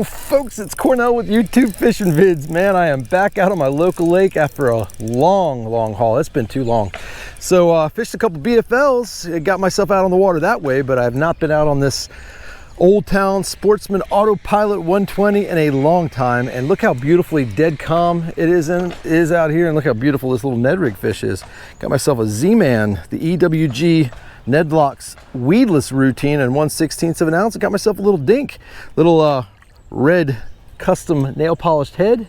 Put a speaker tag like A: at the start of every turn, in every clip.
A: Yo folks, it's Cornell with YouTube Fishing Vids. Man, I am back out on my local lake after a long haul. It's been too long. So fished a couple BFLs, got myself out on the water that way, but I have not been out on this Old Town Sportsman Autopilot 120 in a long time. And look how beautifully dead calm it is out here, and look how beautiful this little Ned rig fish is. Got myself a Z-Man, the EWG Nedlocks weedless routine, and 1/16 of an ounce. I got myself a little dink, little red custom nail polished head,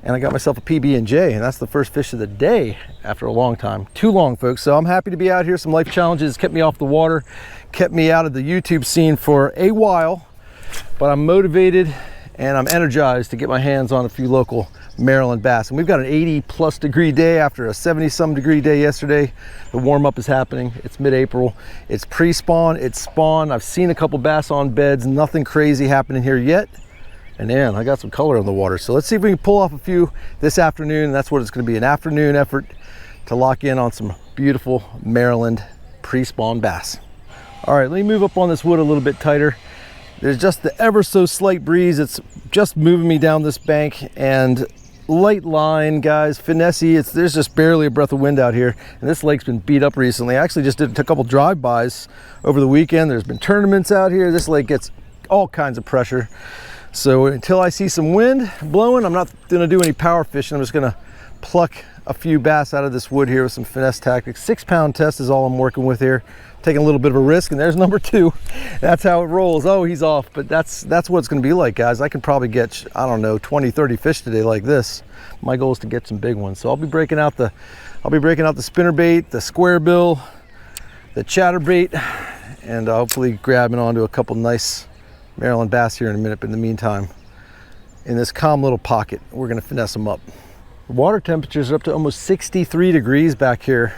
A: and I got myself a PB&J, and that's the first fish of the day after a long time. Too long, folks. So I'm happy to be out here. Some life challenges kept me off the water, kept me out of the YouTube scene for a while, but I'm motivated and I'm energized to get my hands on a few local Maryland bass. And we've got an 80+ degree day after a 70-some degree day yesterday. The warm-up is happening. It's mid-April. It's pre-spawn, it's spawn. I've seen a couple bass on beds, nothing crazy happening here yet. And man, I got some color on the water. So let's see if we can pull off a few this afternoon. That's what it's gonna be, an afternoon effort to lock in on some beautiful Maryland pre-spawn bass. All right, let me move up on this wood a little bit tighter. There's just the ever so slight breeze. It's just moving me down this bank, and light line, guys, Finesse. There's just barely a breath of wind out here, and this lake's been beat up recently. I actually just did a couple drive-bys over the weekend. There's been tournaments out here. This lake gets all kinds of pressure. So until I see some wind blowing, I'm not gonna do any power fishing. I'm just gonna pluck a few bass out of this wood here with some finesse tactics. 6-pound test is all I'm working with here. Taking a little bit of a risk, and there's number 2. That's how it rolls. Oh, he's off, but that's what it's gonna be like, guys. I can probably get, I don't know, 20-30 fish today like this. My goal is to get some big ones. So I'll be breaking out the spinnerbait, the square bill, the chatterbait, and hopefully grabbing onto a couple nice Maryland bass here in a minute. But in the meantime, in this calm little pocket, we're gonna finesse them up. The water temperatures are up to almost 63 degrees back here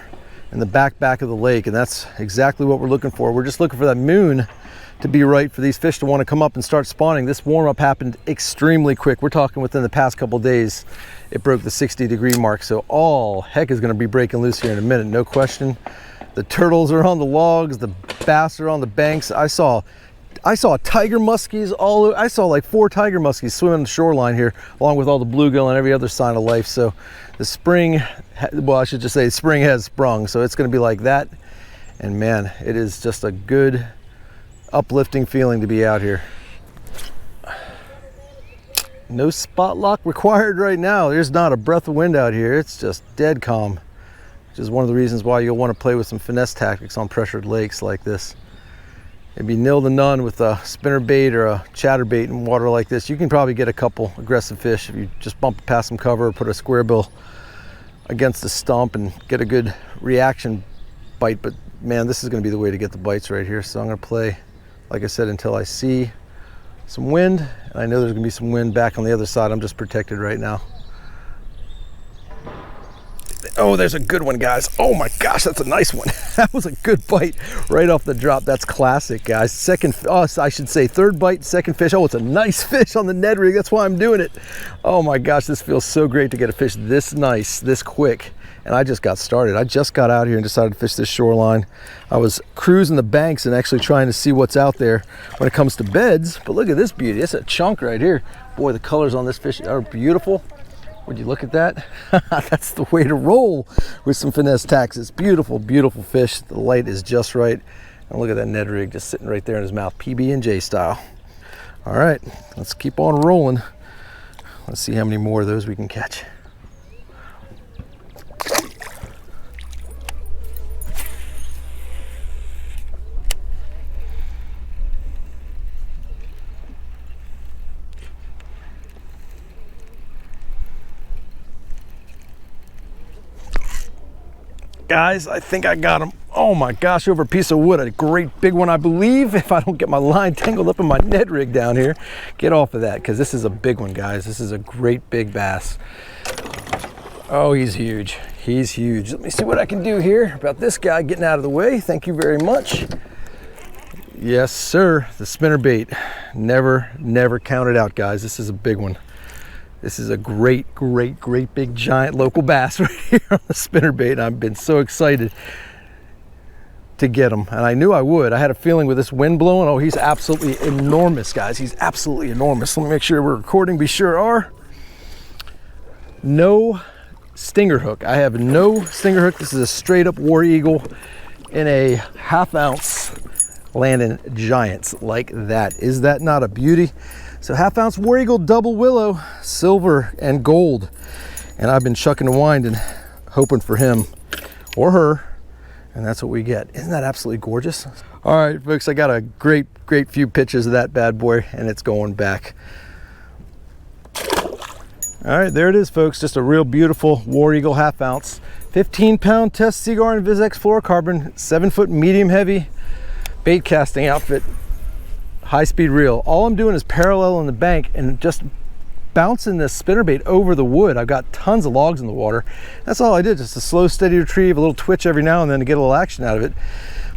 A: in the back of the lake, and that's exactly what we're looking for. We're just looking for that moon to be right for these fish to want to come up and start spawning. This warm-up happened extremely quick. We're talking within the past couple days, it broke the 60-degree mark. So all heck is going to be breaking loose here in a minute, no question. The turtles are on the logs, the bass are on the banks. I saw tiger muskies all over. I saw like 4 tiger muskies swimming on the shoreline here, along with all the bluegill and every other sign of life. So the spring, well, I should just say spring has sprung. So it's going to be like that. And man, it is just a good, uplifting feeling to be out here. No spot lock required right now. There's not a breath of wind out here. It's just dead calm, which is one of the reasons why you'll want to play with some finesse tactics on pressured lakes like this. It'd be nil to none with a spinnerbait or a chatterbait in water like this. You can probably get a couple aggressive fish if you just bump past some cover or put a square bill against the stump and get a good reaction bite. But man, this is going to be the way to get the bites right here. So I'm going to play, like I said, until I see some wind. And I know there's going to be some wind back on the other side. I'm just protected right now. Oh, there's a good one, guys. Oh my gosh, that's a nice one. That was a good bite right off the drop. That's classic, guys. I should say third bite, second fish. Oh, it's a nice fish on the Ned rig. That's why I'm doing it. Oh my gosh, this feels so great to get a fish this nice, this quick. And I just got started. I just got out here and decided to fish this shoreline. I was cruising the banks and actually trying to see what's out there when it comes to beds. But look at this beauty. It's a chunk right here. Boy, the colors on this fish are beautiful. Would you look at that? That's the way to roll with some finesse tactics. Beautiful, beautiful fish. The light is just right. And look at that Ned rig just sitting right there in his mouth, PB&J style. All right, let's keep on rolling. Let's see how many more of those we can catch. Guys, I think I got him. Oh my gosh, over a piece of wood. A great big one, I believe, if I don't get my line tangled up in my Ned rig down here. Get off of that, because this is a big one, guys. This is a great big bass. Oh, he's huge. He's huge. Let me see what I can do here about this guy getting out of the way. Thank you very much. Yes, sir. The spinnerbait. Never count it out, guys. This is a big one. This is a great big giant local bass right here on the spinnerbait. I've been so excited. to get him, and I knew I would. I had a feeling with this wind blowing. Oh, he's absolutely enormous, guys. He's absolutely enormous. Let me make sure we're recording. We sure are. No stinger hook. I have no stinger hook. This is a straight up War Eagle in a 1/2 ounce landing giants like that. Is that not a beauty? So 1/2 ounce War Eagle double willow, silver and gold. And I've been chucking and winding, hoping for him or her, and that's what we get. Isn't that absolutely gorgeous? All right, folks, I got a great few pictures of that bad boy, and it's going back. All right, there it is, folks. Just a real beautiful War Eagle 1/2 ounce, 15-pound test Seaguar and VizX fluorocarbon, 7-foot medium heavy bait casting outfit, high-speed reel. All I'm doing is paralleling the bank and just bouncing this spinnerbait over the wood. I've got tons of logs in the water. That's all I did, just a slow, steady retrieve, a little twitch every now and then to get a little action out of it.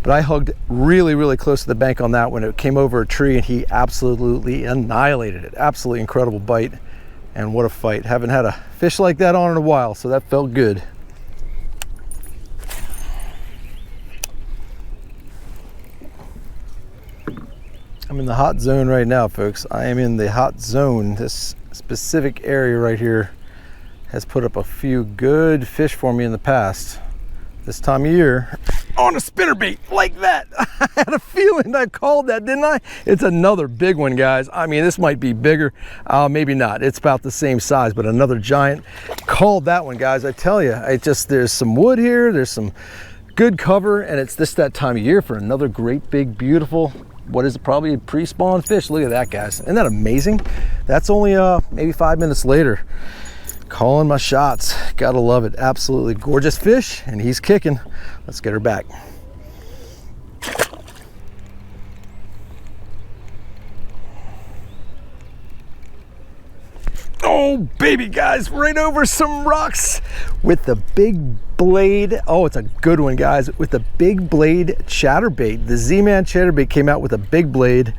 A: But I hugged really close to the bank on that when it came over a tree, and he absolutely annihilated it. Absolutely incredible bite, and what a fight. Haven't had a fish like that on in a while, so that felt good. I'm in the hot zone right now, folks. I am in the hot zone. This specific area right here has put up a few good fish for me in the past. This time of year, on a spinnerbait like that. I had a feeling I called that, didn't I? It's another big one, guys. I mean, this might be bigger, maybe not. It's about the same size, but another giant. Called that one, guys. I tell you, there's some wood here, there's some good cover, and it's just that time of year for another great big beautiful, what is it, probably a pre-spawn fish. Look at that, guys. Isn't that amazing? That's only maybe 5 minutes later. Calling my shots. Gotta love it. Absolutely gorgeous fish, and he's kicking. Let's get her back. Oh baby, guys, right over some rocks with the Big Blade. Oh, it's a good one, guys, with the Big Blade Chatterbait. The Z-MAN Chatterbait came out with a big blade,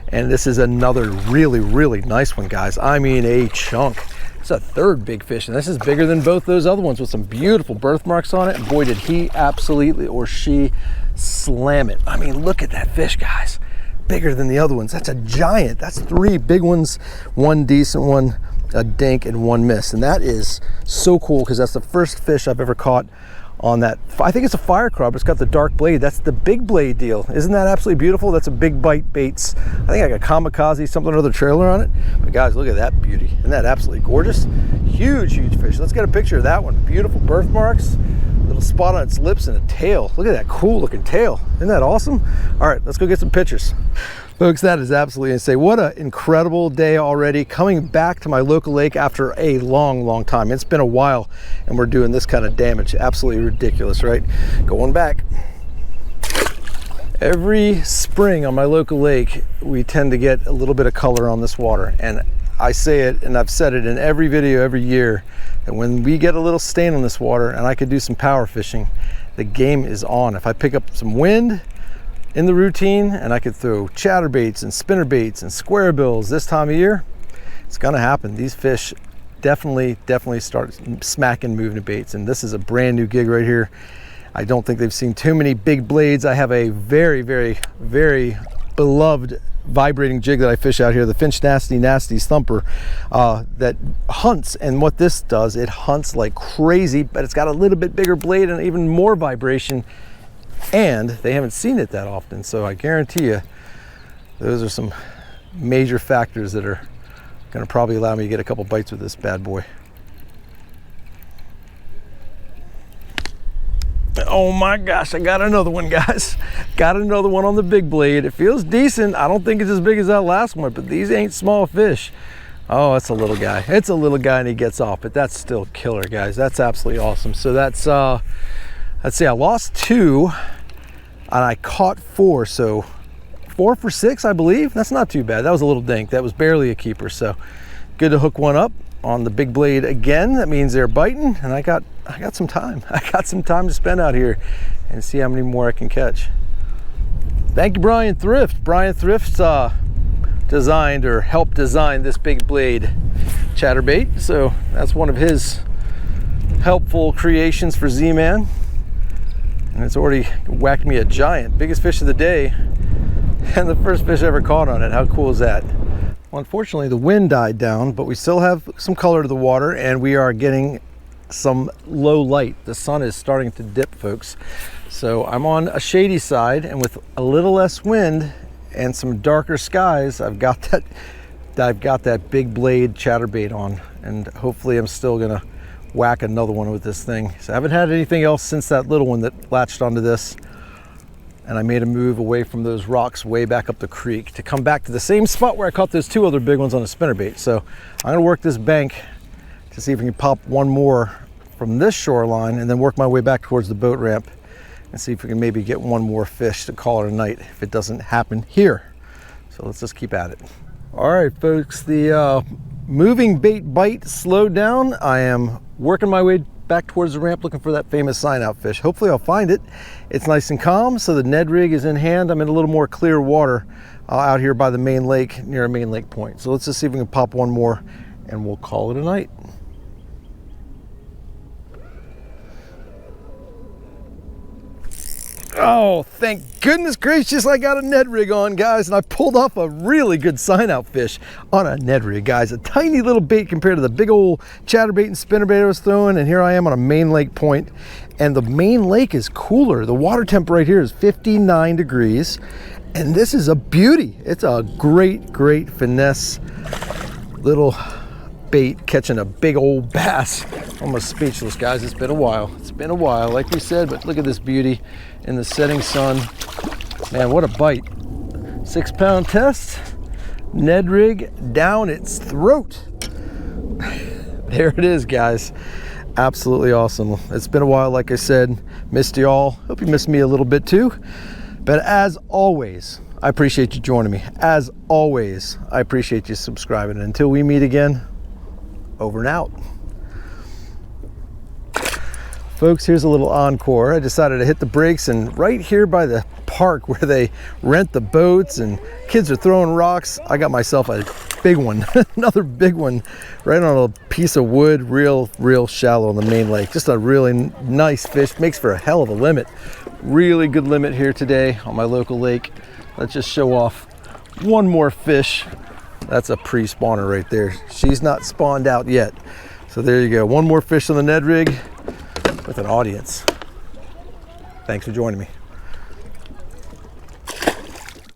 A: and this is another really nice one, guys. I mean, a chunk. It's a third big fish, and this is bigger than both those other ones with some beautiful birthmarks on it. And boy, did he absolutely, or she, slam it. I mean, look at that fish, guys. Bigger than the other ones. That's a giant. That's 3 big ones, 1 decent one, a dink, and 1 miss. And that is so cool, because that's the first fish I've ever caught on that. I think it's a fire craw, but it's got the dark blade. That's the Big Blade deal. Isn't that absolutely beautiful? That's a Big Bite Baits. I think like a Kamikaze, something or other trailer on it. But guys, look at that beauty. Isn't that absolutely gorgeous? Huge fish. Let's get a picture of that one. Beautiful birthmarks, little spot on its lips, and a tail. Look at that cool looking tail. Isn't that awesome? All right, let's go get some pictures. Folks, that is absolutely insane. What an incredible day already. Coming back to my local lake after a long time. It's been a while, and we're doing this kind of damage. Absolutely ridiculous, right? Going back. Every spring on my local lake, we tend to get a little bit of color on this water. And I say it, and I've said it in every video every year, that when we get a little stain on this water and I could do some power fishing, the game is on. If I pick up some wind in the routine, and I could throw chatterbaits and spinnerbaits and square bills this time of year, it's gonna happen. These fish definitely start smacking moving baits, and this is a brand new gig right here. I don't think they've seen too many big blades. I have a very beloved vibrating jig that I fish out here, the Finch Nasty's Thumper, that hunts. And what this does, it hunts like crazy, but it's got a little bit bigger blade and even more vibration, and they haven't seen it that often. So I guarantee you those are some major factors that are going to probably allow me to get a couple bites with this bad boy. Oh my gosh, I got another one, guys. Got another one on the Big Blade. It feels decent. I don't think it's as big as that last one, but these ain't small fish. Oh, it's a little guy. It's a little guy, and he gets off, but that's still killer, guys. That's absolutely awesome. So that's let's see, I lost 2 and I caught 4, so 4 for 6, I believe. That's not too bad. That was a little dink. That was barely a keeper, so good to hook one up on the Big Blade again. That means they're biting, and I got some time. I got some time to spend out here and see how many more I can catch. Thank you, Brian Thrift. Brian Thrift designed or helped design this Big Blade Chatterbait, so that's one of his helpful creations for Z-Man. and it's already whacked me a giant. Biggest fish of the day, and the first fish I ever caught on it. How cool is that? Well, unfortunately the wind died down, but we still have some color to the water, and we are getting some low light. The sun is starting to dip, folks. So I'm on a shady side, and with a little less wind and some darker skies, I've got that big blade chatterbait on, and hopefully I'm still gonna whack another one with this thing. So I haven't had anything else since that little one that latched onto this, and I made a move away from those rocks way back up the creek to come back to the same spot where I caught those two other big ones on a spinnerbait. So I'm gonna work this bank to see if we can pop one more from this shoreline, and then work my way back towards the boat ramp and see if we can maybe get one more fish to call it a night if it doesn't happen here. So let's just keep at it. All right, folks, the moving bait bite slowed down. I am working my way back towards the ramp looking for that famous sign out fish. Hopefully I'll find it. It's nice and calm, so the Ned rig is in hand. I'm in a little more clear water out here by the main lake, near a main lake point. So let's just see if we can pop one more and we'll call it a night. Oh, thank goodness gracious, I got a Ned rig on, guys, and I pulled off a really good sign out fish on a Ned rig, guys. A tiny little bait compared to the big old chatterbait and spinnerbait I was throwing, and here I am on a main lake point, and the main lake is cooler. The water temp right here is 59 degrees, and this is a beauty. It's a great, great finesse little bait catching a big old bass. Almost speechless, guys. It's been a while. It's been a while, like we said, but look at this beauty in the setting sun. Man, what a bite. 6 pound test, Ned rig down its throat. There it is, guys. Absolutely awesome. It's been a while, like I said. Missed you all. Hope you missed me a little bit too. But as always, I appreciate you joining me. As always, I appreciate you subscribing. And until we meet again, over and out. Folks, here's a little encore. I decided to hit the brakes, and right here by the park where they rent the boats and kids are throwing rocks, I got myself a big one. Another big one right on a piece of wood, real shallow on the main lake. Just a really nice fish. Makes for a hell of a limit. Really good limit here today on my local lake. Let's just show off one more fish. That's a pre-spawner right there. She's not spawned out yet. So there you go. One more fish on the Ned rig with an audience. Thanks for joining me.